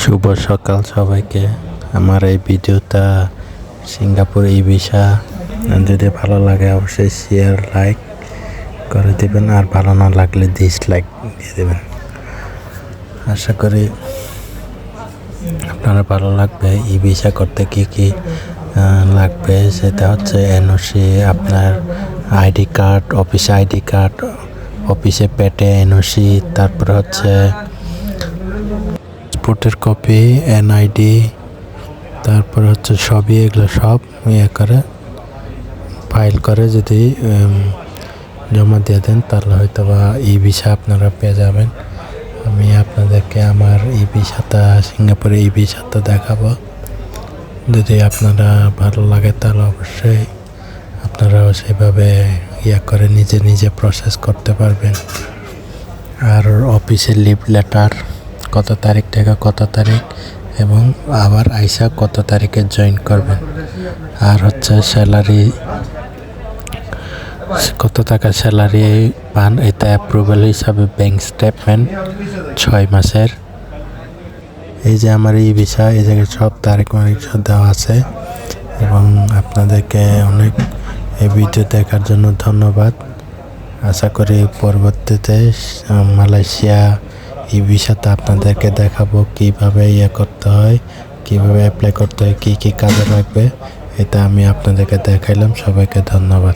শুভ সকাল সবাইকে। আমার এই ভিডিওটা সিঙ্গাপুর ই ভিসা, যদি ভালো লাগে অবশ্যই শেয়ার লাইক করে দেবেন, আর ভালো না লাগলে ডিসলাইক দিয়ে দেবেন। আশা করি আপনারা ভালো লাগবে। ই ভিসা করতে কী কী লাগবে সেটা হচ্ছে এনওসি, আপনার আইডি কার্ড, অফিসে আইডি কার্ড, অফিসে পেটে এনওসি, তারপরে হচ্ছে পাসপোর্টের কপি, এনআইডি, তারপর হচ্ছে সবই এগুলো সব করে ফাইল করে যদি জমা দিয়ে দেন তাহলে হয়তো বা ই ভিসা আপনারা পেয়ে যাবেন। আমি আপনাদেরকে আমার ই ভিসাটা, সিঙ্গাপুরে ই ভিসাটা দেখাবো। যদি আপনারা ভালো লাগে তাহলে অবশ্যই আপনারাও সেভাবে করে নিজে নিজে প্রসেস করতে পারবেন। আর অফিসের লিভ লেটার, কত তারিখ থেকে কত তারিখ, এবং আবার আইসা কত তারিখে জয়েন করবেন। আর হচ্ছে স্যালারি, কত টাকা স্যালারি পান এটা অ্যাপ্রুভাল হিসাবে ব্যাংক স্টেটমেন্ট 6 মাসের। এই যে আমার ই ভিসা, এই জায়গায় সব তারিখ সব দেওয়া আছে। এবং আপনাদেরকে অনেক এই ভিডিও দেখার জন্য ধন্যবাদ। আশা করি পরবর্তীতে মালয়েশিয়া ই ভিসাতে আপনাদেরকে দেখাবো কীভাবে করতে হয়, কীভাবে অ্যাপ্লাই করতে হয়, কী কী কাজে লাগবে। এটা আমি আপনাদেরকে দেখাইলাম। সবাইকে ধন্যবাদ।